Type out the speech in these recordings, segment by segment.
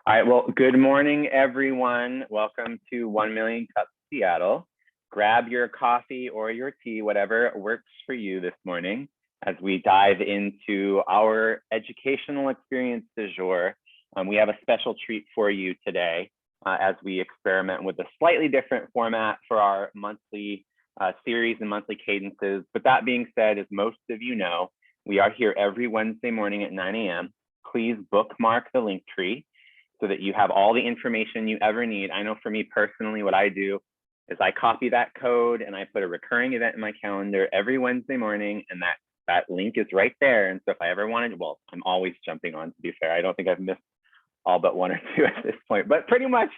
All right, well, good morning, everyone. Welcome to 1 Million Cups Seattle. Grab your coffee or your tea, whatever works for you this morning, as we dive into our educational experience du jour. We have a special treat for you today as we experiment with a slightly different format for our monthly series and monthly cadences. But that being said, as most of you know, we are here every Wednesday morning at 9 a.m. Please bookmark the link tree so that you have all the information you ever need. I know for me personally, what I do is I copy that code and I put a recurring event in my calendar every Wednesday morning, and that link is right there. And so if I ever wanted, well, I'm always jumping on, to be fair. I don't think I've missed all but one or two at this point, but pretty much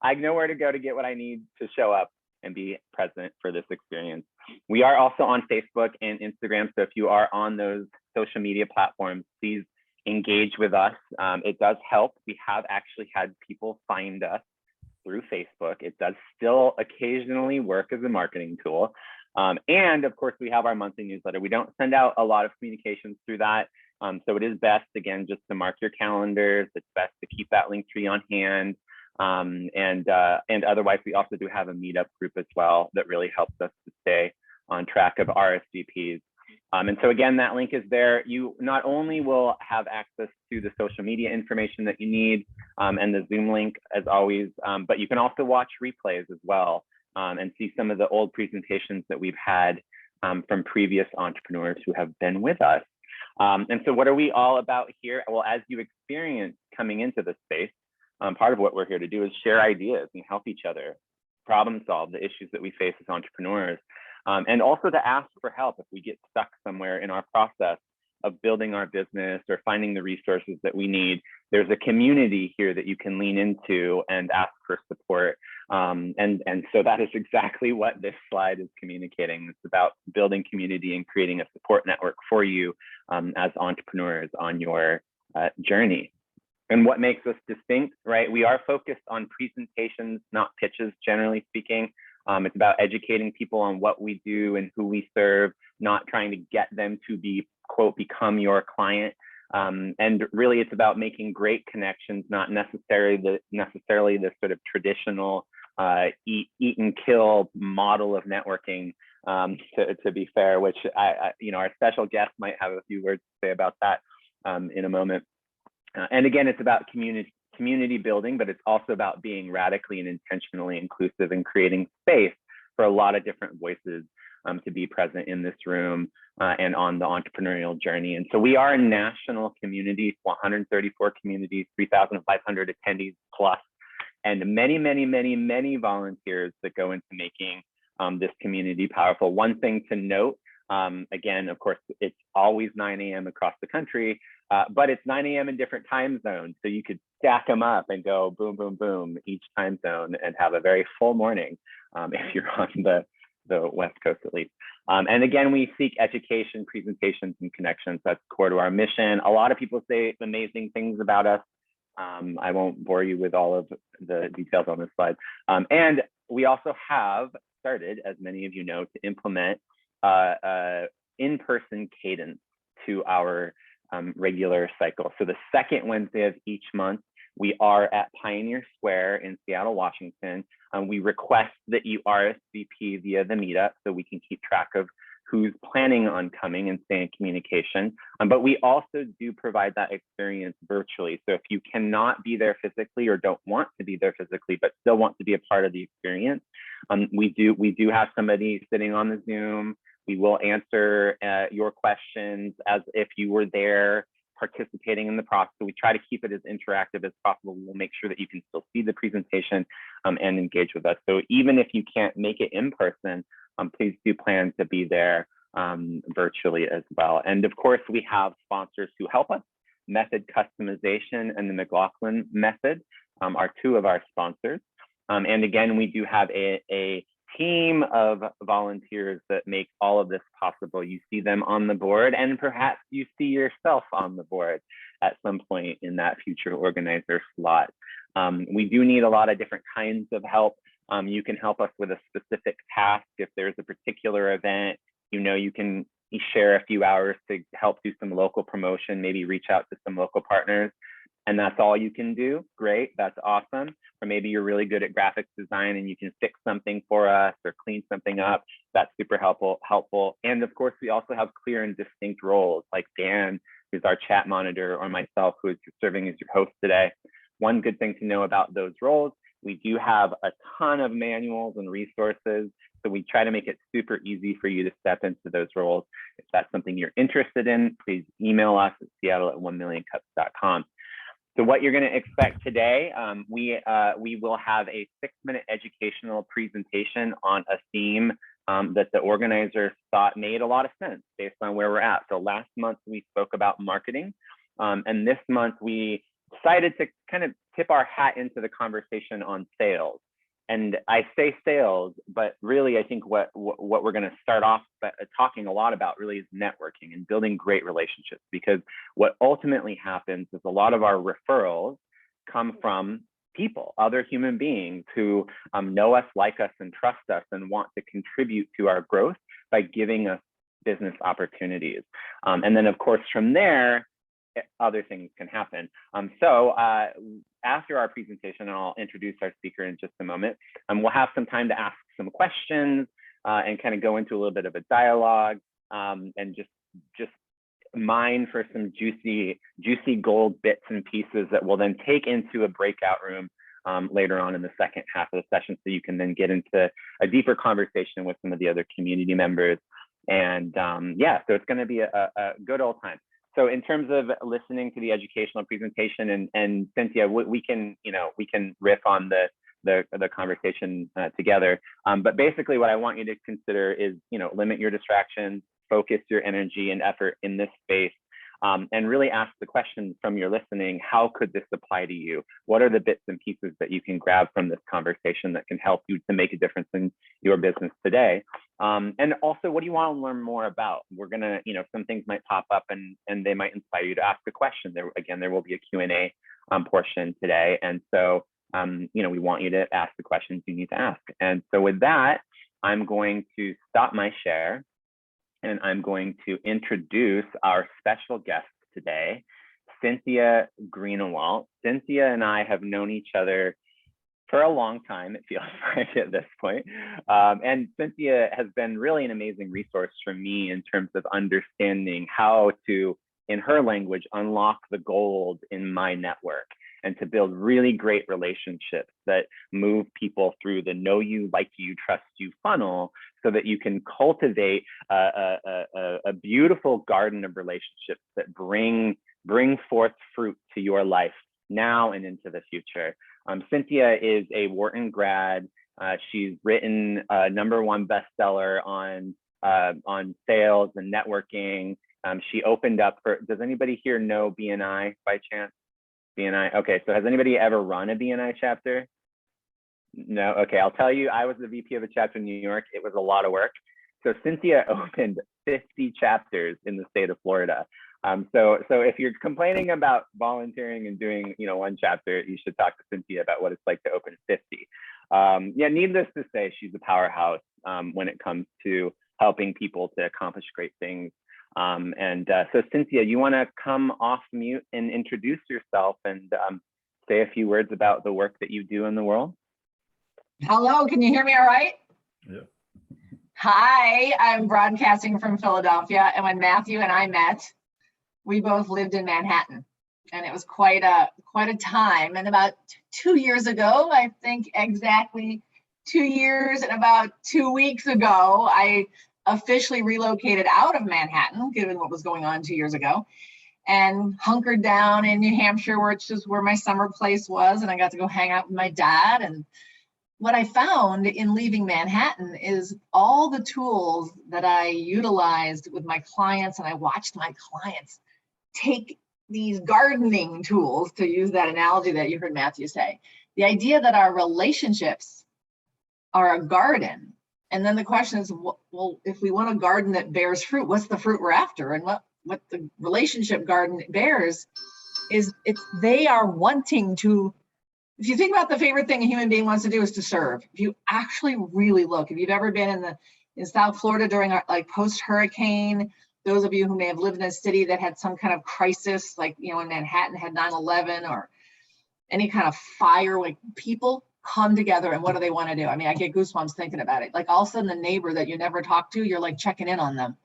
I know where to go to get what I need to show up and be present for this experience. We are also on Facebook and Instagram. So if you are on those social media platforms, please engage with us. It does help. We have actually had people find us through Facebook. It does still occasionally work as a marketing tool. And of course, we have our monthly newsletter. We don't send out a lot of communications through that. So it is best, again, just to mark your calendars. It's best to keep that link tree on hand. And otherwise, we also do have a meetup group as well that really helps us to stay on track of RSVPs. And so again, that link is there. You not only will have access to the social media information that you need and the Zoom link as always, but you can also watch replays as well and see some of the old presentations that we've had from previous entrepreneurs who have been with us. And so what are we all about here? Well, as you experience coming into this space, part of what we're here to do is share ideas and help each other problem solve the issues that we face as entrepreneurs. And also to ask for help if we get stuck somewhere in our process of building our business or finding the resources that we need. There's a community here that you can lean into and ask for support. And so that is exactly what this slide is communicating. It's about building community and creating a support network for you as entrepreneurs on your journey. And what makes us distinct, right? We are focused on presentations, not pitches, generally speaking. It's about educating people on what we do and who we serve, not trying to get them to be, quote, become your client. And really, it's about making great connections, not necessarily the sort of traditional eat and kill model of networking, to be fair, which our special guest might have a few words to say about that in a moment. And again, it's about community building, but it's also about being radically and intentionally inclusive and creating space for a lot of different voices to be present in this room and on the entrepreneurial journey. And so we are a national community, 134 communities, 3,500 attendees plus, and many, many, many, many volunteers that go into making this community powerful. One thing to note, again, of course, it's always 9 a.m. across the country, but it's 9 a.m. in different time zones. So you could stack them up and go boom, boom, boom, each time zone and have a very full morning if you're on the West Coast at least. And again, we seek education, presentations, and connections. That's core to our mission. A lot of people say amazing things about us. I won't bore you with all of the details on this slide. And we also have started, as many of you know, to implement in-person cadence to our regular cycle. So the second Wednesday of each month, we are at Pioneer Square in Seattle, Washington. We request that you RSVP via the meetup so we can keep track of who's planning on coming and stay in communication. But we also do provide that experience virtually. So if you cannot be there physically or don't want to be there physically, but still want to be a part of the experience, we do have somebody sitting on the Zoom. We will answer your questions as if you were there participating in the process. So we try to keep it as interactive as possible. We'll make sure that you can still see the presentation and engage with us. So even if you can't make it in person, please do plan to be there virtually as well. And of course, we have sponsors who help us. Method Customization and the McLaughlin Method are two of our sponsors. And again, we do have a team of volunteers that make all of this possible. You see them on the board, and perhaps you see yourself on the board at some point in that future organizer slot. We do need a lot of different kinds of help. You can help us with a specific task. If there's a particular event, you can share a few hours to help do some local promotion, maybe reach out to some local partners. and that's all you can do, great, that's awesome. Or maybe you're really good at graphics design and you can fix something for us or clean something up. That's super helpful. And of course, we also have clear and distinct roles, like Dan, who's our chat monitor, or myself, who is serving as your host today. One good thing to know about those roles, we do have a ton of manuals and resources. So we try to make it super easy for you to step into those roles. If that's something you're interested in, please email us at seattle@1millioncups.com. So what you're going to expect today, we will have a 6-minute educational presentation on a theme that the organizers thought made a lot of sense based on where we're at. So last month we spoke about marketing, and this month we decided to kind of tip our hat into the conversation on sales. And I say sales, but really I think what we're going to start off talking a lot about really is networking and building great relationships, because what ultimately happens is a lot of our referrals come from people, other human beings who know us, like us, and trust us and want to contribute to our growth by giving us business opportunities. And then of course from there, other things can happen. So after our presentation, and I'll introduce our speaker in just a moment, we'll have some time to ask some questions and kind of go into a little bit of a dialogue and just mine for some juicy gold bits and pieces that we'll then take into a breakout room later on in the second half of the session, so you can then get into a deeper conversation with some of the other community members. And yeah, so it's going to be a good old time. So in terms of listening to the educational presentation, and Cynthia, we can riff on the conversation together. But basically what I want you to consider is, limit your distractions, focus your energy and effort in this space, and really ask the question from your listening: how could this apply to you? What are the bits and pieces that you can grab from this conversation that can help you to make a difference in your business today? And also, what do you want to learn more about? We're gonna, some things might pop up and they might inspire you to ask a question. There will be a Q&A portion today. And so, we want you to ask the questions you need to ask. And so with that, I'm going to stop my share, and I'm going to introduce our special guest today, Cynthia Greenwald. Cynthia and I have known each other for a long time, it feels like at this point. And Cynthia has been really an amazing resource for me in terms of understanding how to, in her language, unlock the gold in my network and to build really great relationships that move people through the know you, like you, trust you funnel, so that you can cultivate a beautiful garden of relationships that bring forth fruit to your life now and into the future. Cynthia is a Wharton grad. She's written a #1 bestseller on sales and networking. She opened up for, does anybody here know BNI by chance? BNI, okay, so has anybody ever run a BNI chapter? No, okay, I'll tell you, I was the VP of a chapter in New York. It was a lot of work. So Cynthia opened 50 chapters in the state of Florida. So if you're complaining about volunteering and doing, one chapter, you should talk to Cynthia about what it's like to open 50. Yeah, needless to say, she's a powerhouse when it comes to helping people to accomplish great things. So Cynthia, you want to come off mute and introduce yourself and say a few words about the work that you do in the world? Hello, can you hear me all right? Yeah. Hi, I'm broadcasting from Philadelphia, and when Matthew and I met, we both lived in Manhattan, and it was quite a time. And about 2 years ago, I think exactly 2 years and about 2 weeks ago, I officially relocated out of Manhattan, given what was going on 2 years ago, and hunkered down in New Hampshire, which is where my summer place was, and I got to go hang out with my dad. And what I found in leaving Manhattan is all the tools that I utilized with my clients, and I watched my clients take these gardening tools, to use that analogy that you heard Matthew say. The idea that our relationships are a garden. And then the question is, well, if we want a garden that bears fruit, what's the fruit we're after? And what the relationship garden bears is they are wanting to, if you think about the favorite thing a human being wants to do is to serve. If you actually really look, if you've ever been in South Florida during our, like, post-hurricane, those of you who may have lived in a city that had some kind of crisis, like, you know, in Manhattan had 9/11 or any kind of fire, like people come together and what do they want to do? I mean, I get goosebumps thinking about it. Like all of a sudden the neighbor that you never talked to, you're like checking in on them.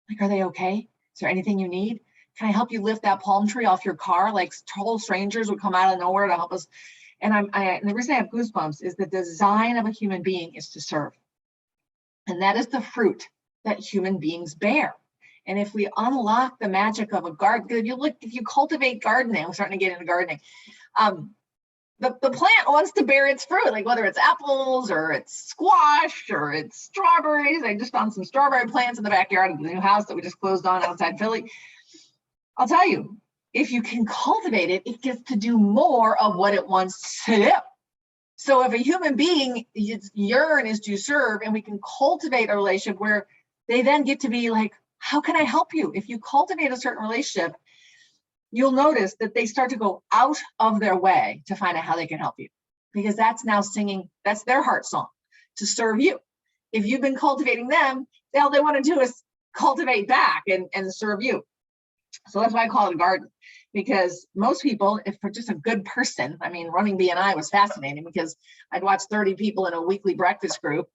Like, are they okay? Is there anything you need? Can I help you lift that palm tree off your car? Like total strangers would come out of nowhere to help us. And and the reason I have goosebumps is the design of a human being is to serve. And that is the fruit that human beings bear. And if we unlock the magic of a garden, if you cultivate gardening, I'm starting to get into gardening. The plant wants to bear its fruit, like whether it's apples or it's squash or it's strawberries. I just found some strawberry plants in the backyard of the new house that we just closed on outside Philly. I'll tell you, if you can cultivate it, it gets to do more of what it wants to do. So if a human being, its yearn is to serve, and we can cultivate a relationship where they then get to be like, how can I help you? If you cultivate a certain relationship, you'll notice that they start to go out of their way to find out how they can help you, because that's now singing, that's their heart song, to serve you. If you've been cultivating them, all they want to do is cultivate back and serve you. So that's why I call it a garden, because most people, if they're just a good person, I mean, running BNI was fascinating because I'd watch 30 people in a weekly breakfast group.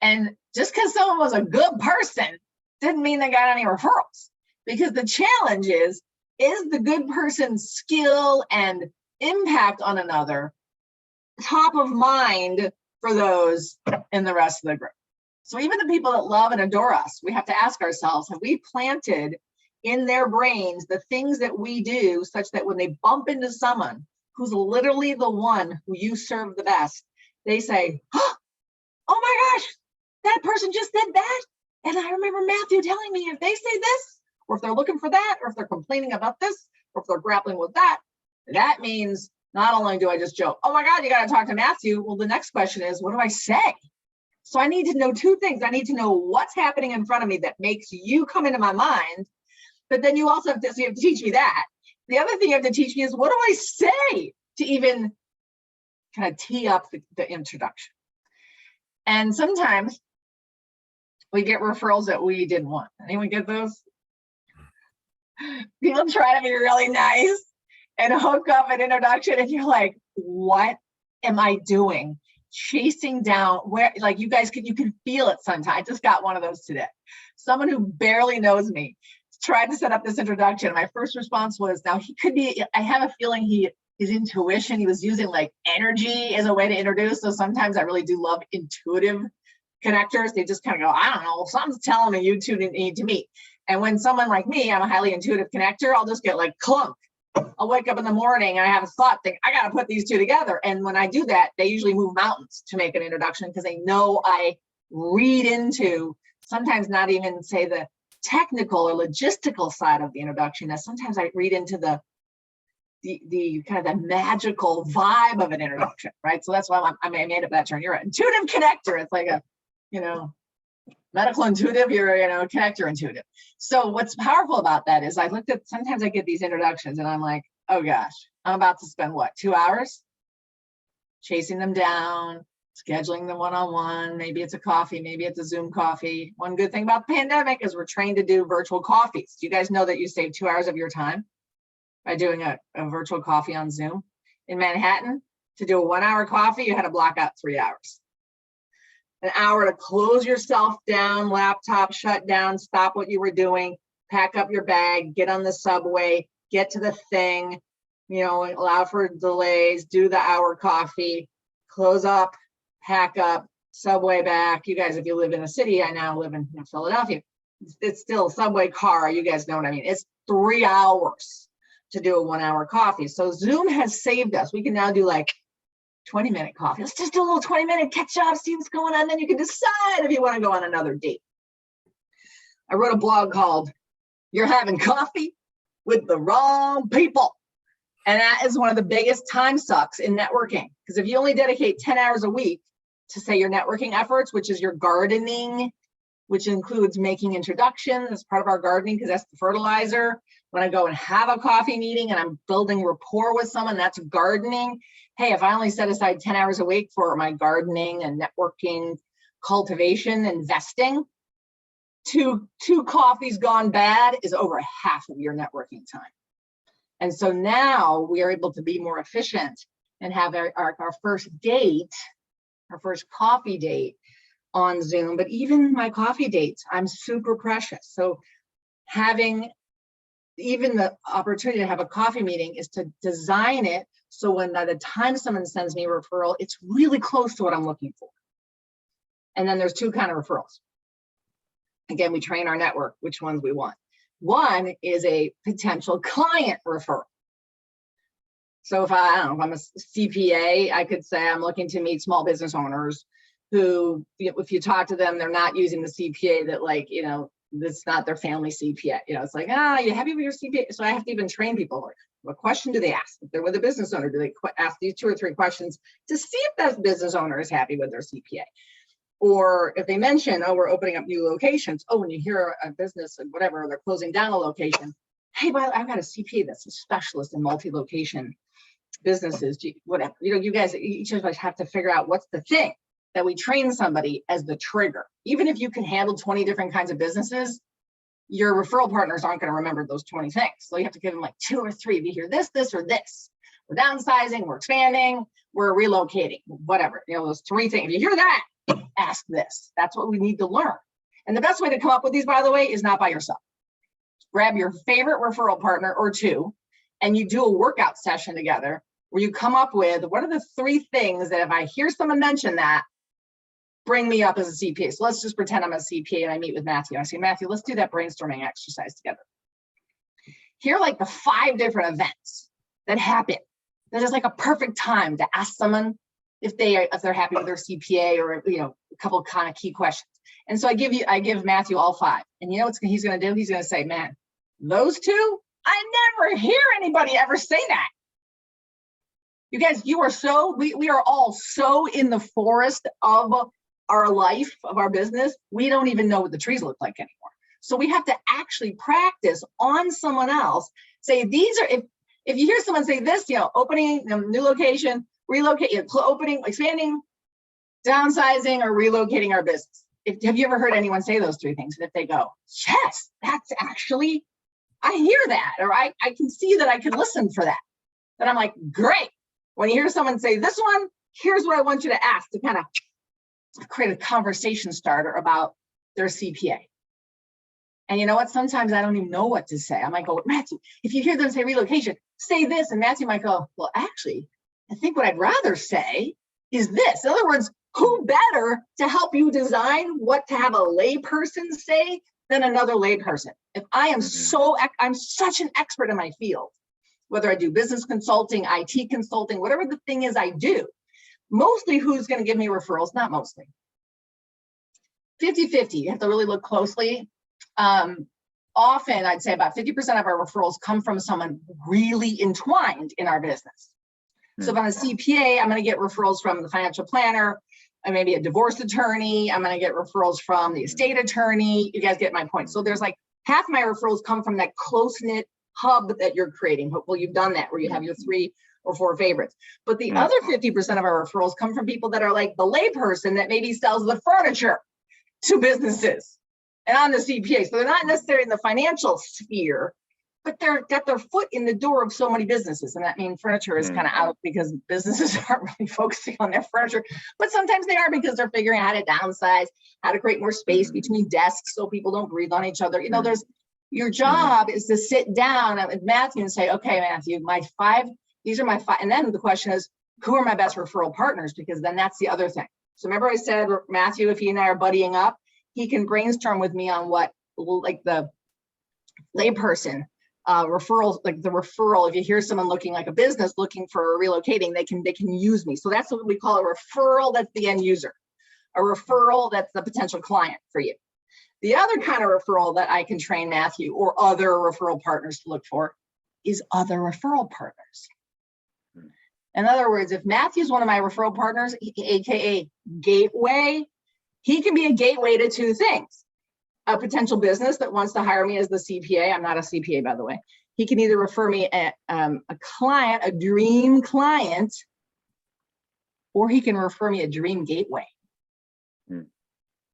And just because someone was a good person didn't mean they got any referrals, because the challenge is the good person's skill and impact on another top of mind for those in the rest of the group? So even the people that love and adore us, we have to ask ourselves, have we planted in their brains the things that we do such that when they bump into someone who's literally the one who you serve the best, they say, oh my gosh, that person just did that. And I remember Matthew telling me if they say this, or if they're looking for that, or if they're complaining about this, or if they're grappling with that, that means not only do I just joke, oh my God, you got to talk to Matthew. Well, the next question is, what do I say? So I need to know two things. I need to know what's happening in front of me that makes you come into my mind. But then you also have to, so you have to teach me that. The other thing you have to teach me is, what do I say to even kind of tee up the introduction? And sometimes we get referrals that we didn't want. Anyone get those? People try to be really nice and hook up an introduction, and you're like, what am I doing? Chasing down where, like, you guys you can feel it sometimes. I just got one of those today. Someone who barely knows me tried to set up this introduction. My first response was, now he could be, I have a feeling his intuition, he was using like energy as a way to introduce. So sometimes I really do love intuitive connectors. They just kind of go, I don't know, something's telling me you two need to meet. And when someone like me, I'm a highly intuitive connector, I'll just get like clunk. I'll wake up in the morning and I have a thought, think, I got to put these two together. And when I do that, they usually move mountains to make an introduction, because they know I read into, sometimes not even say the technical or logistical side of the introduction, as sometimes I read into the kind of the magical vibe of an introduction, right? So that's why I made up that term. You're an intuitive connector. It's like a, medical intuitive, you're, connector intuitive. So what's powerful about that is I looked at, sometimes I get these introductions and I'm like, oh gosh, I'm about to spend what, 2 hours chasing them down, scheduling them one-on-one. Maybe it's a coffee, maybe it's a Zoom coffee. One good thing about the pandemic is we're trained to do virtual coffees. Do you guys know that you save 2 hours of your time by doing a virtual coffee on Zoom? In Manhattan, to do a 1 hour coffee, you had to block out 3 hours. An hour to close yourself down, laptop shut down, stop what you were doing, pack up your bag, get on the subway, get to the thing, allow for delays, do the hour coffee, close up, pack up, subway back. You guys, if you live in a city, I now live in Philadelphia, it's still subway, car, you guys know what I mean. It's 3 hours to do a 1 hour coffee. So Zoom has saved us. We can now do like 20-minute coffee. Let's just do a little 20-minute catch up, see what's going on. Then you can decide if you want to go on another date. I wrote a blog called You're Having Coffee with the Wrong People. And that is one of the biggest time sucks in networking. Because if you only dedicate 10 hours a week to, say, your networking efforts, which is your gardening, which includes making introductions as part of our gardening, because that's the fertilizer. When I go and have a coffee meeting and I'm building rapport with someone, that's gardening. Hey, if I only set aside 10 hours a week for my gardening and networking, cultivation, investing, two coffees gone bad is over half of your networking time. And so now we are able to be more efficient and have our first date, our first coffee date on Zoom. But even my coffee dates, I'm super precious. So having even the opportunity to have a coffee meeting is to design it so when by the time someone sends me a referral, it's really close to what I'm looking for. And then there's two kind of referrals. Again, we train our network, which ones we want. One is a potential client referral. So if I'm a CPA, I could say I'm looking to meet small business owners who, if you talk to them, they're not using the CPA that, like, you know, that's not their family CPA. You know, it's like, you happy with your CPA? So I have to even train people. Like, what question do they ask? If they're with a business owner, do they ask these 2 or 3 questions to see if that business owner is happy with their CPA? Or if they mention, oh, we're opening up new locations. Oh, when you hear a business and whatever, they're closing down a location. Hey, by the way, I've got a CPA that's a specialist in multi-location businesses, whatever. You know, you guys, each of us have to figure out what's the thing that we train somebody as the trigger. Even if you can handle 20 different kinds of businesses, your referral partners aren't going to remember those 20 things. So you have to give them like 2 or 3. If you hear this, this, or this, we're downsizing, we're expanding, we're relocating, whatever. You know, those 3 things. If you hear that, ask this. That's what we need to learn. And the best way to come up with these, by the way, is not by yourself. Grab your favorite referral partner or 2, and you do a workout session together where you come up with, what are the 3 things that if I hear someone mention that, bring me up as a CPA. So let's just pretend I'm a CPA and I meet with Matthew. I say, Matthew, let's do that brainstorming exercise together. Here are like the 5 different events that happen. That is like a perfect time to ask someone if they're happy with their CPA, or, you know, a couple of kind of key questions. And so I give Matthew all 5. And you know what he's going to do? He's going to say, man, those 2, I never hear anybody ever say that. You guys, you are so, we are all so in the forest of our life, of our business, we don't even know what the trees look like anymore. So we have to actually practice on someone else. Say, these are, if you hear someone say this, you know, opening, new location, relocate, opening, expanding, downsizing, or relocating our business. Have you ever heard anyone say those 3 things? And if they go, yes, that's actually, I hear that, or I can see that I could listen for that. Then I'm like, great. When you hear someone say this one, here's what I want you to ask to kind of create a conversation starter about their CPA. And you know what? Sometimes I don't even know what to say. I might go, Matthew, if you hear them say relocation, say this. And Matthew might go, well, actually, I think what I'd rather say is this. In other words, who better to help you design what to have a layperson say than another layperson? If I am I'm such an expert in my field, whether I do business consulting, IT consulting, whatever the thing is I do, mostly who's going to give me referrals? Not mostly. 50-50, you have to really look closely. Often, I'd say about 50% of our referrals come from someone really entwined in our business. So if I'm a CPA, I'm going to get referrals from the financial planner, and maybe a divorce attorney. I'm going to get referrals from the estate attorney. You guys get my point. So there's like half my referrals come from that close-knit hub that you're creating. Hopefully you've done that, where you have your 3 or 4 favorites. But the other 50% of our referrals come from people that are like the layperson that maybe sells the furniture to businesses. And I'm the CPA. So they're not necessarily in the financial sphere, but they're got their foot in the door of so many businesses. And that means furniture is kind of out because businesses aren't really focusing on their furniture, but sometimes they are because they're figuring out how to downsize, how to create more space between desks so people don't breathe on each other. You know, your job is to sit down with Matthew and say, okay, Matthew, these are my 5. And then the question is, who are my best referral partners? Because then that's the other thing. So remember I said, Matthew, if he and I are buddying up, he can brainstorm with me on what, like the layperson referrals, like the referral. If you hear someone looking like a business looking for relocating, they can use me. So that's what we call a referral. That's the end user. A referral, that's the potential client for you. The other kind of referral that I can train Matthew or other referral partners to look for is other referral partners. In other words, if Matthew's one of my referral partners, AKA gateway, he can be a gateway to 2 things. A potential business that wants to hire me as the CPA. I'm not a CPA, by the way. He can either refer me a client, a dream client, or he can refer me a dream gateway.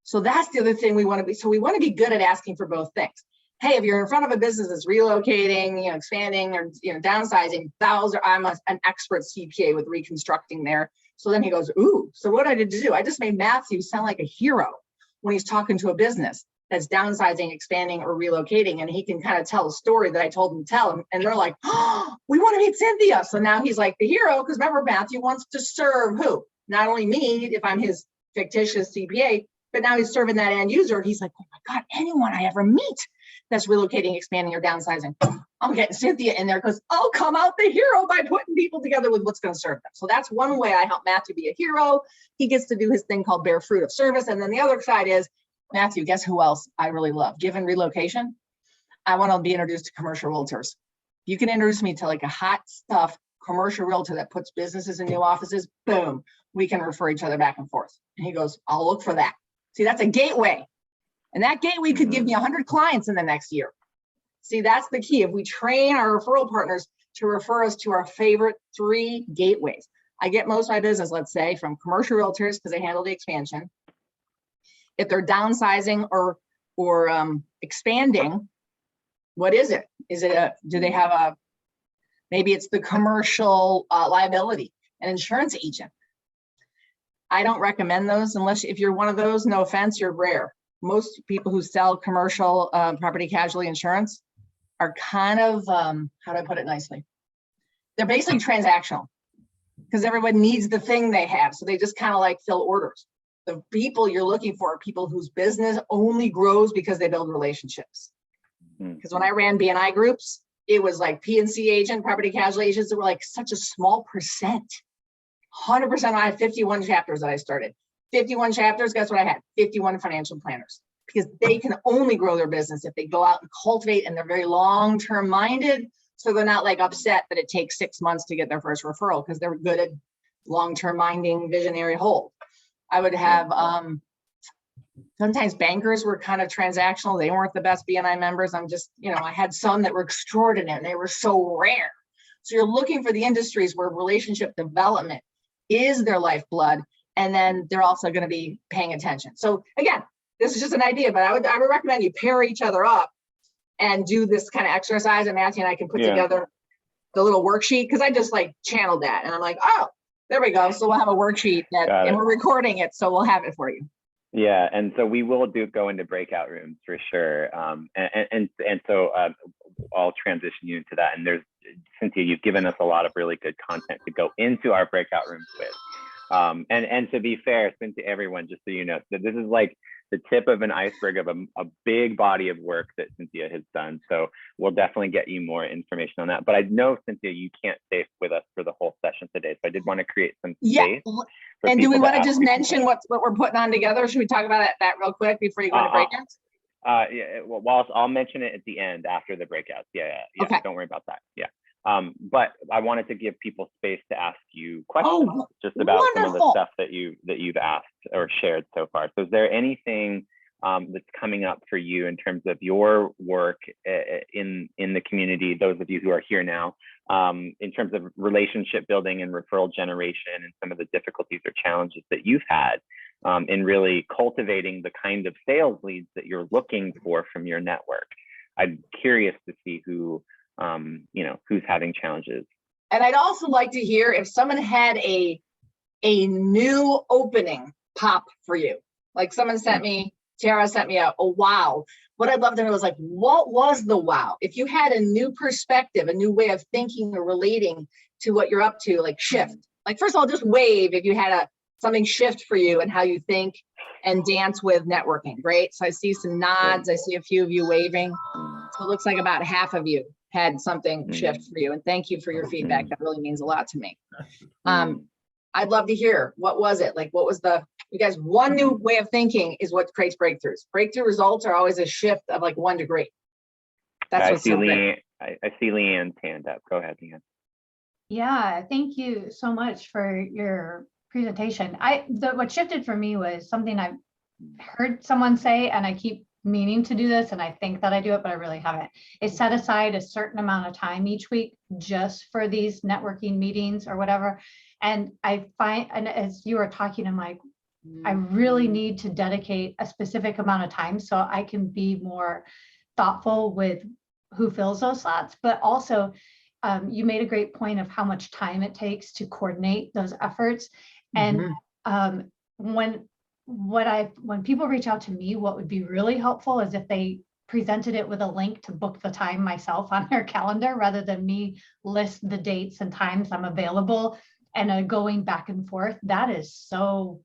So that's the other thing we want to be. So we want to be good at asking for both things. Hey, if you're in front of a business that's relocating, expanding or, downsizing, I'm an expert CPA with reconstructing there. So then he goes, ooh, so what I did to do? I just made Matthew sound like a hero when he's talking to a business that's downsizing, expanding, or relocating. And he can kind of tell a story that I told him to tell. And they're like, oh, we want to meet Cynthia. So now he's like the hero, because remember, Matthew wants to serve who? Not only me, if I'm his fictitious CPA, but now he's serving that end user. He's like, oh my God, anyone I ever meet that's relocating, expanding, or downsizing, I'm getting Cynthia in there because I'll come out the hero by putting people together with what's going to serve them. So that's one way I help Matthew be a hero. He gets to do his thing called bear fruit of service. And then the other side is, Matthew, guess who else I really love? Given relocation, I want to be introduced to commercial realtors. You can introduce me to like a hot stuff commercial realtor that puts businesses in new offices, boom, we can refer each other back and forth. And he goes, I'll look for that. See, that's a gateway. And that gateway could give me 100 clients in the next year. See, that's the key. If we train our referral partners to refer us to our favorite 3 gateways. I get most of my business, let's say, from commercial realtors because they handle the expansion. If they're downsizing or expanding, what is it? Is it do they have maybe it's the commercial liability, an insurance agent. I don't recommend those unless if you're one of those, no offense, you're rare. Most people who sell commercial property casualty insurance are kind of, how do I put it nicely? They're basically transactional because everyone needs the thing they have. So they just kind of like fill orders. The people you're looking for are people whose business only grows because they build relationships. Because when I ran BNI groups, it was like P&C agent, property casualty agents that were like such a small percent. 100%. I had 51 chapters that I started. 51 chapters, guess what I had? 51 financial planners. Because they can only grow their business if they go out and cultivate and they're very long-term minded. So they're not like upset that it takes 6 months to get their first referral because they're good at long-term minding, visionary hold. I would have, sometimes bankers were kind of transactional. They weren't the best BNI members. I'm just, I had some that were extraordinary and they were so rare. So you're looking for the industries where relationship development is their lifeblood. And then they're also going to be paying attention. So again, this is just an idea, but I would recommend you pair each other up and do this kind of exercise. And Matthew and I can put together the little worksheet because I just like channeled that. And I'm like, oh, there we go. So we'll have a worksheet and we're recording it. So we'll have it for you. Yeah. And so we will go into breakout rooms for sure. So I'll transition you into that. And Cynthia, you've given us a lot of really good content to go into our breakout rooms with. And to be fair, Cynthia, everyone, just so you know, that this is like the tip of an iceberg of a big body of work that Cynthia has done. So we'll definitely get you more information on that. But I know, Cynthia, you can't stay with us for the whole session today. So I did want to create some space. And do we want to just mention what we're putting on together? Should we talk about that real quick before you go into breakouts? Yeah, well, I'll mention it at the end after the breakouts. Yeah. Okay. Don't worry about that. Yeah. But I wanted to give people space to ask you questions just about some of the stuff that you've asked or shared so far. So is there anything that's coming up for you in terms of your work in the community, those of you who are here now, in terms of relationship building and referral generation and some of the difficulties or challenges that you've had in really cultivating the kind of sales leads that you're looking for from your network? I'm curious to see who's having challenges. And I'd also like to hear if someone had a new opening pop for you. Like someone Tara sent me a wow. What I'd love to know is like, what was the wow? If you had a new perspective, a new way of thinking or relating to what you're up to, like shift. Like first of all, just wave if you had something shift for you and how you think and dance with networking. Great. So I see some nods. I see a few of you waving. So it looks like about half of you had something shift for you. And thank you for your feedback. That really means a lot to me. I'd love to hear, what was it? Like, what was you guys, one new way of thinking is what creates breakthroughs. Breakthrough results are always a shift of like 1 degree. That's what's so great. I see Leanne's hand up. Go ahead, Leanne. Yeah, thank you so much for your presentation. What shifted for me was something I've heard someone say, and I keep meaning to do this, and I think that I do it, but I really haven't. Is set aside a certain amount of time each week just for these networking meetings or whatever. And I find, and as you were talking, I'm like, I really need to dedicate a specific amount of time so I can be more thoughtful with who fills those slots. But also, you made a great point of how much time it takes to coordinate those efforts. And when people reach out to me, what would be really helpful is if they presented it with a link to book the time myself on their calendar, rather than me list the dates and times I'm available and going back and forth. That is so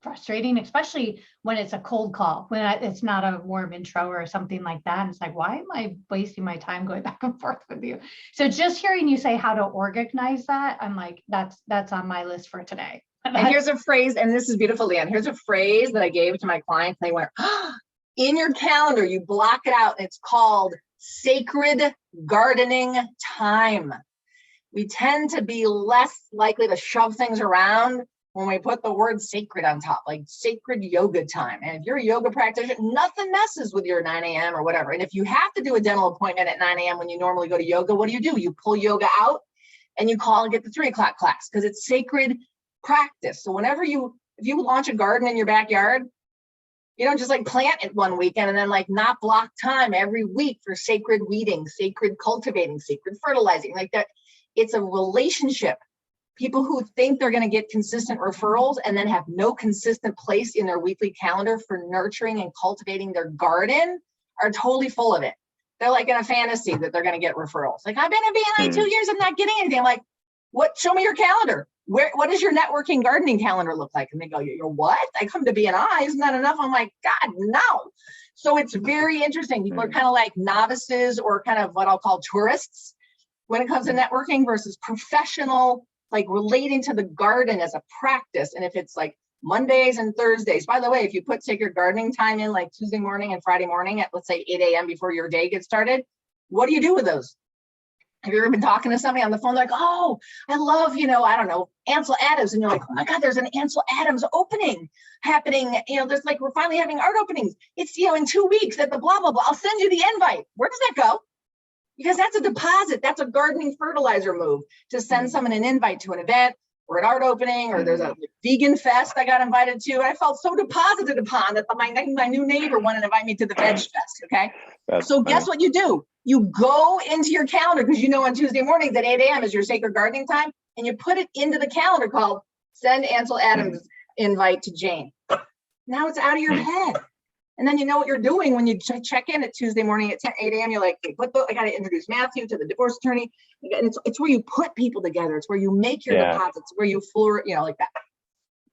frustrating, especially when it's a cold call, when it's not a warm intro or something like that. And it's like, why am I wasting my time going back and forth with you? So just hearing you say how to organize that, I'm like, that's on my list for today. And here's a phrase, and this is beautiful, Leanne. Here's a phrase that I gave to my clients. They went, oh, in your calendar, you block it out, and it's called sacred gardening time. We tend to be less likely to shove things around when we put the word sacred on top, like sacred yoga time. And if you're a yoga practitioner, nothing messes with your 9 a.m. or whatever. And if you have to do a dental appointment at 9 a.m. when you normally go to yoga, what do? You pull yoga out and you call and get the 3 o'clock class, because it's sacred practice. So whenever if you launch a garden in your backyard, you don't just like plant it one weekend and then like not block time every week for sacred weeding, sacred cultivating, sacred fertilizing, like that. It's a relationship. People who think they're going to get consistent referrals and then have no consistent place in their weekly calendar for nurturing and cultivating their garden are totally full of it. They're like in a fantasy that they're going to get referrals. Like, I've been in BNI 2 years, I'm not getting anything. I'm like, what? Show me your calendar. What does your networking gardening calendar look like? And they go, you're what? I come to BNI, isn't that enough? I'm like, God, no. So it's very interesting. People are kind of like novices or kind of what I'll call tourists when it comes to networking versus professional, like relating to the garden as a practice. And if it's like Mondays and Thursdays, by the way, if you put sacred gardening time in like Tuesday morning and Friday morning at, let's say 8 a.m. before your day gets started, what do you do with those? Have you ever been talking to somebody on the phone like, oh, I love, I don't know, Ansel Adams. And you're like, oh my God, there's an Ansel Adams opening happening. There's like, we're finally having art openings. It's, in 2 weeks at the blah, blah, blah. I'll send you the invite. Where does that go? Because that's a deposit. That's a gardening fertilizer move to send someone an invite to an event or an art opening, or there's a vegan fest I got invited to. And I felt so deposited upon that my new neighbor wanted to invite me to the veg fest. Okay. So guess what you do? You go into your calendar, because on Tuesday mornings at 8 a.m. is your sacred gardening time, and you put it into the calendar called send Ansel Adams invite to Jane. Now it's out of your head. And then you know what you're doing when you check in at Tuesday morning at 8 a.m. You're like, hey, I got to introduce Matthew to the divorce attorney. And it's where you put people together. It's where you make your deposits, where you like that.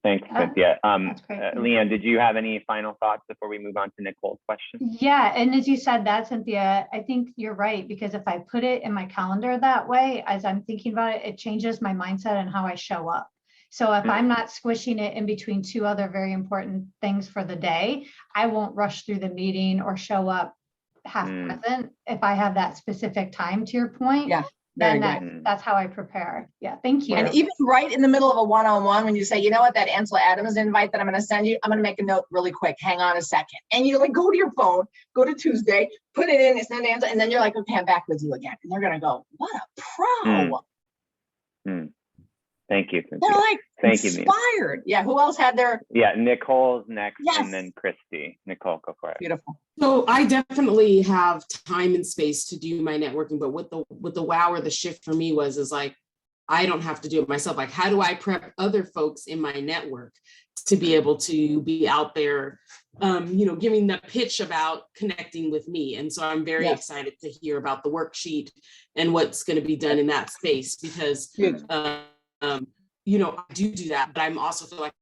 Thanks, Cynthia. Leanne, did you have any final thoughts before we move on to Nicole's question? Yeah, and as you said that, Cynthia, I think you're right, because if I put it in my calendar that way, as I'm thinking about it, it changes my mindset and how I show up. So if I'm not squishing it in between two other very important things for the day, I won't rush through the meeting or show up half present if I have that specific time, to your point. Yeah. Then that's how I prepare. Yeah, thank you. And even right in the middle of a one-on-one, when you say, that Ansel Adams invite that I'm going to send you, I'm going to make a note really quick. Hang on a second. And you like go to your phone, go to Tuesday, put it in, send Ansel, and then you're like, okay, I'm back with you again. And they're going to go, what a pro. Thank you, Cynthia. They're like Thank inspired. You, yeah. Who else had their? Yeah, Nicole's next, and then Christy. Nicole, go for it. Beautiful. So I definitely have time and space to do my networking, but what the wow or the shift for me is like, I don't have to do it myself. Like, how do I prep other folks in my network to be able to be out there, giving the pitch about connecting with me? And so I'm very excited to hear about the worksheet and what's going to be done in that space, because I do that, but I'm also feel like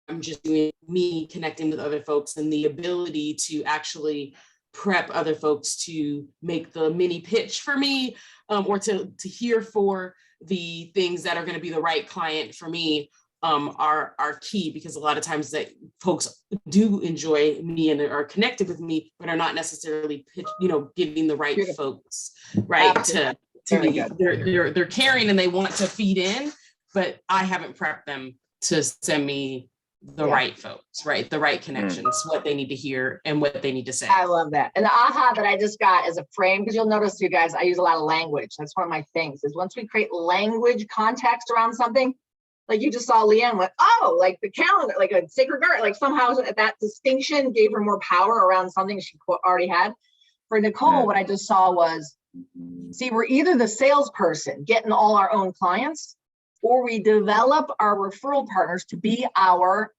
I'm just doing me connecting with other folks, and the ability to actually prep other folks to make the mini pitch for me, or to hear for the things that are going to be the right client for me, are key, because a lot of times that folks do enjoy me and are connected with me, but are not necessarily giving the right folks to me. They're caring and they want to feed in, but I haven't prepped them to send me the right folks, right? The right connections, what they need to hear and what they need to say. I love that. And the aha that I just got is a frame, because you'll notice, you guys, I use a lot of language. That's one of my things, is once we create language context around something, Like you just saw Leanne went, oh, like the calendar, like a sacred garden, like somehow that distinction gave her more power around something she already had. For Nicole, what I just saw was, see, we're either the salesperson getting all our own clients, or we develop our referral partners to be our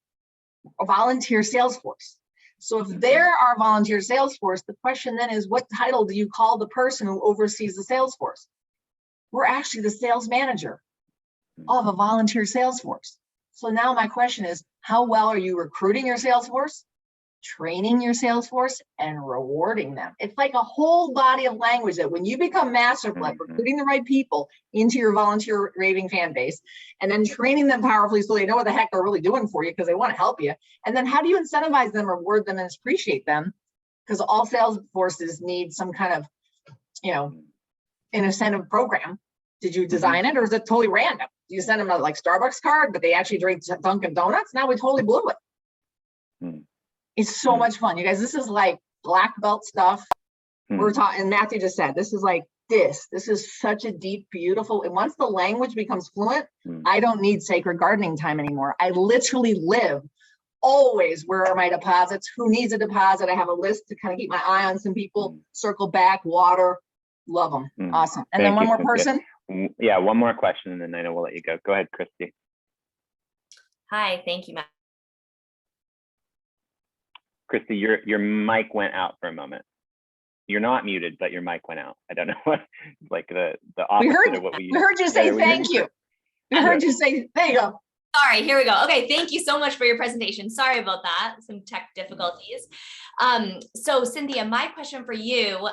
volunteer sales force. So if they're our volunteer sales force, the question then is, what title do you call the person who oversees the sales force? We're actually the sales manager of a volunteer sales force. So now my question is, how well are you recruiting your sales force, training your sales force, and rewarding them? It's like a whole body of language that when you become masterful at recruiting the right people into your volunteer raving fan base, and then training them powerfully so they know what the heck they're really doing for you because they want to help you. And then how do you incentivize them, reward them, and appreciate them? Because all sales forces need some kind of, an incentive program. Did you design it, or is it totally random? Do you send them a like Starbucks card, but they actually drink Dunkin' Donuts? Now we totally blew it. It's so much fun, you guys. This is like black belt stuff. We're talking, and Matthew just said, this is like this. This is such a deep, beautiful. And once the language becomes fluent, I don't need sacred gardening time anymore. I literally live always. Where are my deposits? Who needs a deposit? I have a list to kind of keep my eye on some people. Circle back, water, love them. Awesome. And then one more person. Yeah, one more question, and then I know we'll let you go. Go ahead, Christy. Hi, thank you, Matt. Christy, your mic went out for a moment. You're not muted, but your mic went out. I don't know what, like the opposite of what we heard you say thank you. We heard you say, there you go. Sorry, here we go. Okay, thank you so much for your presentation. Sorry about that, some tech difficulties. So Cynthia, my question for you,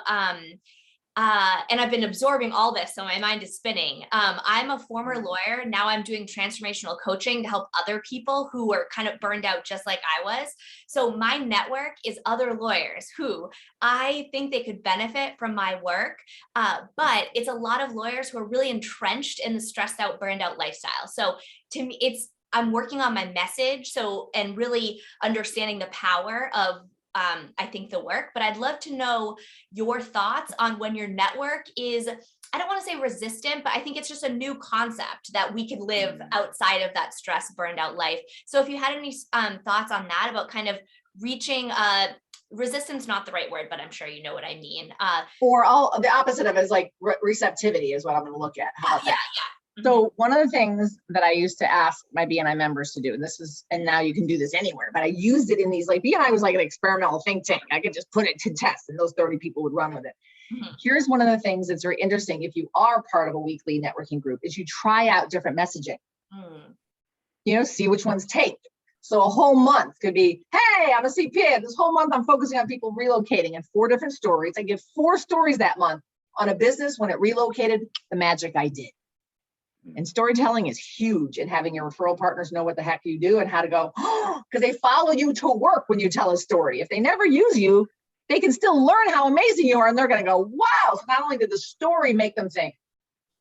and I've been absorbing all this, so my mind is spinning. I'm a former lawyer. Now I'm doing transformational coaching to help other people who were kind of burned out just like I was. So my network is other lawyers who I think they could benefit from my work. But it's a lot of lawyers who are really entrenched in the stressed out, burned out lifestyle. So to me, I'm working on my message. So, and really understanding the power of I think the work, but I'd love to know your thoughts on when your network is, I don't want to say resistant, but I think it's just a new concept that we could live outside of that stress, burned out life. So if you had any thoughts on that about kind of reaching resistance, not the right word, but I'm sure you know what I mean. Or all the opposite of it is like receptivity is what I'm going to look at. How about that? So one of the things that I used to ask my BNI members to do, and now you can do this anywhere, but I used it in these, like BNI was like an experimental think tank. I could just put it to test and those 30 people would run with it. Here's one of the things that's very interesting. If you are part of a weekly networking group, is you try out different messaging, see which ones take. So a whole month could be, hey, I'm a CPA. This whole month I'm focusing on people relocating and 4 different stories. I give 4 stories that month on a business when it relocated, the magic I did. And storytelling is huge, and having your referral partners know what the heck you do and how to go, because they follow you to work when you tell a story. If they never use you, they can still learn how amazing you are, and they're going to go, wow. So not only did the story make them think,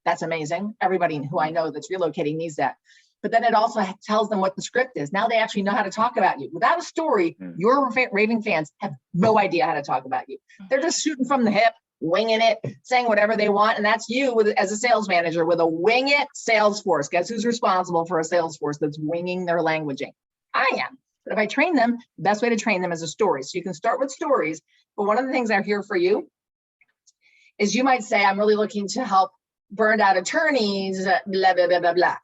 that's amazing. Everybody who I know that's relocating needs that. But then it also tells them what the script is. Now they actually know how to talk about you. Without a story, your raving fans have no idea how to talk about you. They're just shooting from the hip, winging it, saying whatever they want. And that's you as a sales manager with a wing it sales force. Guess who's responsible for a sales force that's winging their languaging? I am. But if I train them, the best way to train them is a story. So you can start with stories. But one of the things I hear for you is you might say, I'm really looking to help burned out attorneys, blah, blah, blah, blah, blah.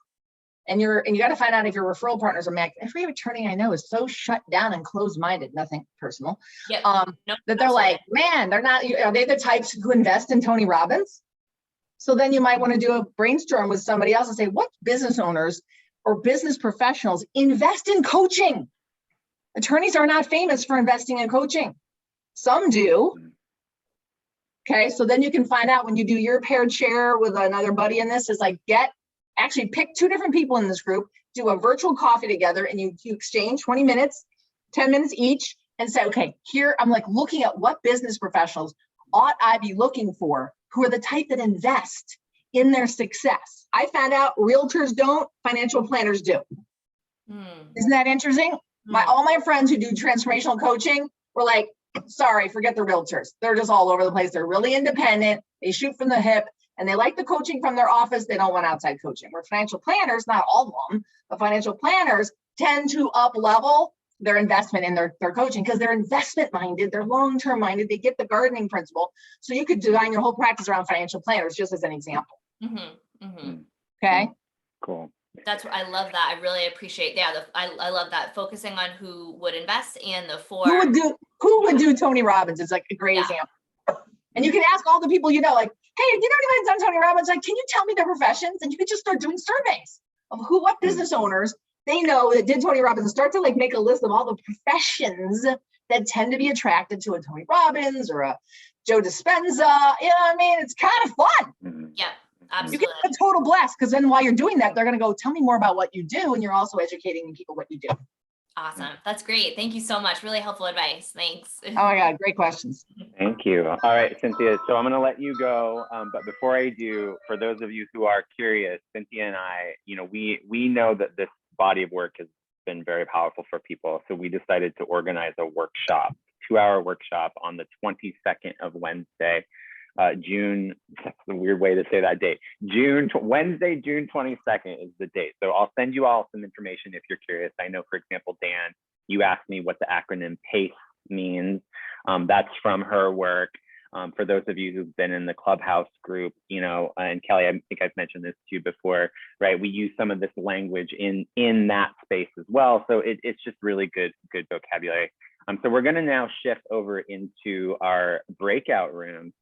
And you got to find out if your referral partners are every attorney I know is so shut down and closed-minded, nothing personal, that they're like, man, they're not, are they the types who invest in Tony Robbins? So then you might want to do a brainstorm with somebody else and say, what business owners or business professionals invest in coaching? Attorneys are not famous for investing in coaching. Some do. Okay, so then you can find out when you do your paired share with another buddy in this, is like actually pick 2 different people in this group, do a virtual coffee together, and you exchange 20 minutes, 10 minutes each, and say, okay, here I'm like looking at what business professionals ought I be looking for who are the type that invest in their success. I found out realtors don't, financial planners do. Isn't that interesting? All my friends who do transformational coaching were like, sorry, forget the realtors. They're just all over the place. They're really independent. They shoot from the hip. and they like the coaching from their office. They don't want outside coaching. Where financial planners, not all of them, but financial planners tend to up level their investment in their coaching because they're investment minded, they're long-term minded, they get the gardening principle. So you could design your whole practice around financial planners, just as an example. Okay. Cool. That's what I love that. I really appreciate. Yeah, I love that, focusing on who would invest and the four. Who would do Tony Robbins? It's like a great example. And you can ask all the people you know, like, hey, do you know anybody who's done Tony Robbins? Like, can you tell me their professions? And you could just start doing surveys of what business owners they know that did Tony Robbins, and start to like make a list of all the professions that tend to be attracted to a Tony Robbins or a Joe Dispenza. You know what I mean? It's kind of fun. Yeah, absolutely. You get a total blast, because then while you're doing that, they're going to go, tell me more about what you do. And you're also educating people what you do. Awesome. That's great. Thank you so much. Really helpful advice. Thanks. Oh my God, great questions. Thank you. All right, Cynthia, so I'm going to let you go. But before I do, for those of you who are curious, Cynthia and I, we know that this body of work has been very powerful for people. So we decided to organize a workshop, 2-hour workshop on the 22nd of Wednesday, June. That's a weird way to say that date. Wednesday, June 22nd is the date. So I'll send you all some information if you're curious. I know, for example, Dan, you asked me what the acronym PACE means. That's from her work. For those of you who've been in the Clubhouse group, and Kelly, I think I've mentioned this to you before, right? We use some of this language in that space as well. So it's just really good vocabulary. So we're going to now shift over into our breakout rooms.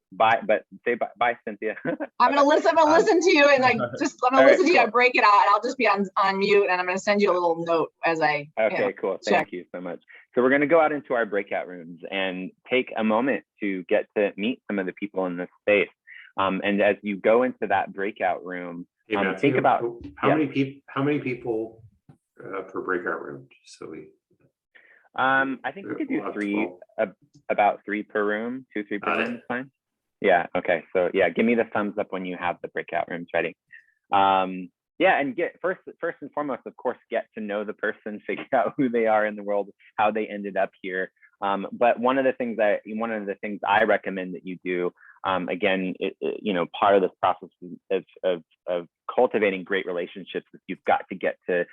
Say bye, Cynthia. I'm going to listen to you, and I'm going to listen to you. I break it out, and I'll just be on mute, and I'm going to send you a little note as I. Okay, cool. Thank you so much. So we're going to go out into our breakout rooms and take a moment to get to meet some of the people in this space. And as you go into that breakout room, think about how many people per breakout room. So we. I think we could do about 3 per room, 2-3 per room is fine. Yeah. Okay. So yeah, give me the thumbs up when you have the breakout rooms ready. Yeah, and get first and foremost, of course, get to know the person, figure out who they are in the world, how they ended up here. But one of the things I recommend that you do, again, part of this process of cultivating great relationships is you've got to get to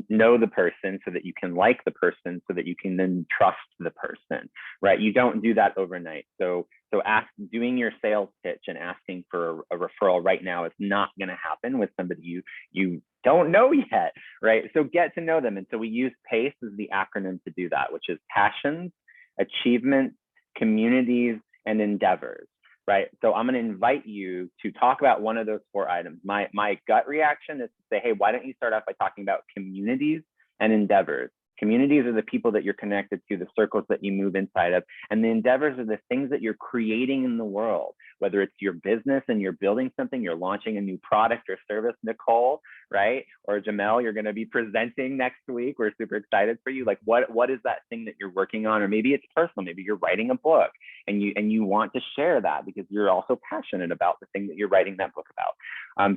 know the person so that you can like the person, so that you can then trust the person, right? You don't do that overnight. So doing your sales pitch and asking for a referral right now is not going to happen with somebody you don't know yet, right? So get to know them. And so we use PACE as the acronym to do that, which is passions, achievements, communities, and endeavors, right? So I'm going to invite you to talk about one of those 4 items. My gut reaction is to say, hey, why don't you start off by talking about communities and endeavors? Communities are the people that you're connected to, the circles that you move inside of, and the endeavors are the things that you're creating in the world, whether it's your business and you're building something, you're launching a new product or service, Nicole, right? Or Jamel, you're going to be presenting next week. We're super excited for you. Like, what is that thing that you're working on? Or maybe it's personal, maybe you're writing a book and you want to share that because you're also passionate about the thing that you're writing that book about.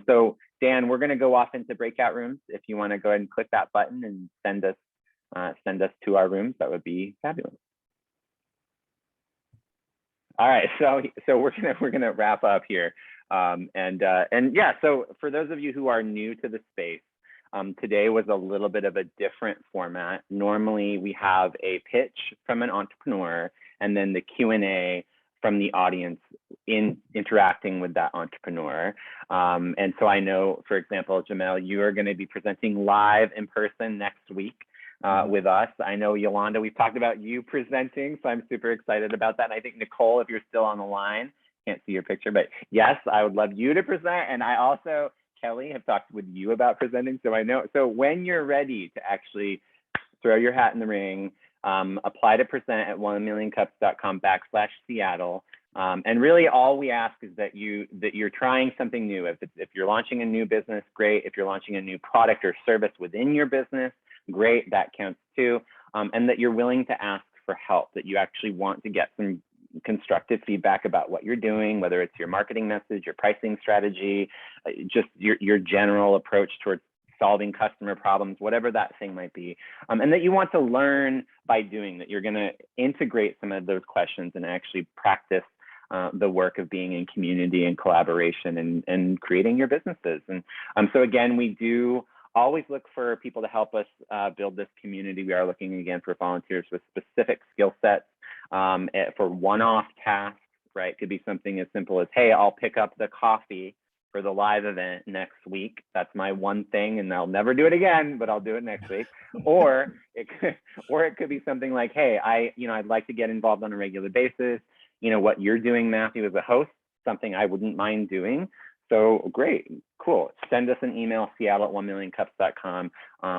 So Dan, we're going to go off into breakout rooms. If you want to go ahead and click that button and send us to our rooms, that would be fabulous. All right, so we're gonna wrap up here, and yeah. So for those of you who are new to the space, today was a little bit of a different format. Normally we have a pitch from an entrepreneur and then the Q&A from the audience in interacting with that entrepreneur. And so I know, for example, Jamel, you are going to be presenting live in person next week. With us. I know Yolanda, we've talked about you presenting, so I'm super excited about that. And I think Nicole, if you're still on the line, can't see your picture, but yes, I would love you to present. And I also, Kelly, have talked with you about presenting. So I know, so when you're ready to actually throw your hat in the ring, apply to present at 1millioncups.com/Seattle. And really all we ask is that you're trying something new. If you're launching a new business, great. If you're launching a new product or service within your business, great, that counts too. And that you're willing to ask for help, that you actually want to get some constructive feedback about what you're doing, whether it's your marketing message, your pricing strategy, just your general approach towards solving customer problems, whatever that thing might be. And that you want to learn by doing, that you're going to integrate some of those questions and actually practice the work of being in community and collaboration and creating your businesses. And so again, we do always look for people to help us build this community. We are looking again for volunteers with specific skill sets for one-off tasks, right? Could be something as simple as, hey, I'll pick up the coffee for the live event next week. That's my one thing, and I'll never do it again, but I'll do it next week. Or it could be something like, hey, I'd like to get involved on a regular basis. What you're doing, Matthew, as a host, something I wouldn't mind doing. So great, cool. Send us an email, seattle@1millioncups.com.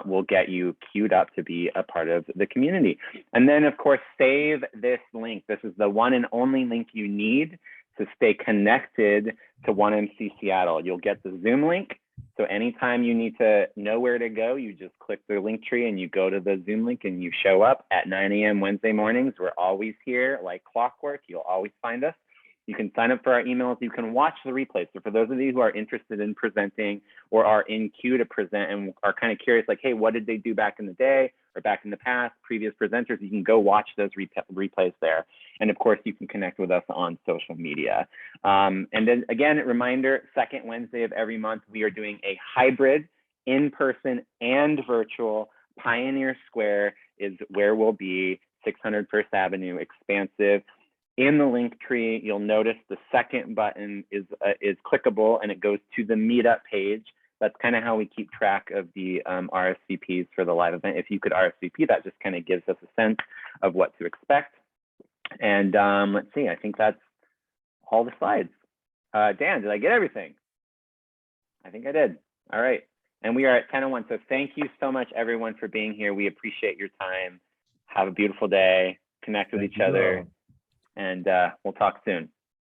We'll get you queued up to be a part of the community. And then, of course, save this link. This is the one and only link you need to stay connected to 1MC Seattle. You'll get the Zoom link. So anytime you need to know where to go, you just click the link tree and you go to the Zoom link and you show up at 9 a.m. Wednesday mornings. We're always here like clockwork. You'll always find us. You can sign up for our emails. You can watch the replays. So for those of you who are interested in presenting or are in queue to present and are kind of curious, like, hey, what did they do back in the day or back in the past, previous presenters, you can go watch those replays there. And of course, you can connect with us on social media. And then again, a reminder, second Wednesday of every month, we are doing a hybrid in-person and virtual. Pioneer Square is where we'll be, 600 First Avenue, expansive. In the link tree, you'll notice the second button is clickable and it goes to the meetup page. That's kind of how we keep track of the RSVPs for the live event. If you could RSVP, that just kind of gives us a sense of what to expect. And let's see, I think that's all the slides. Dan, did I get everything? I think I did. All right. And we are at 10:01. So thank you so much, everyone, for being here. We appreciate your time. Have a beautiful day. Connect with each other. And we'll talk soon.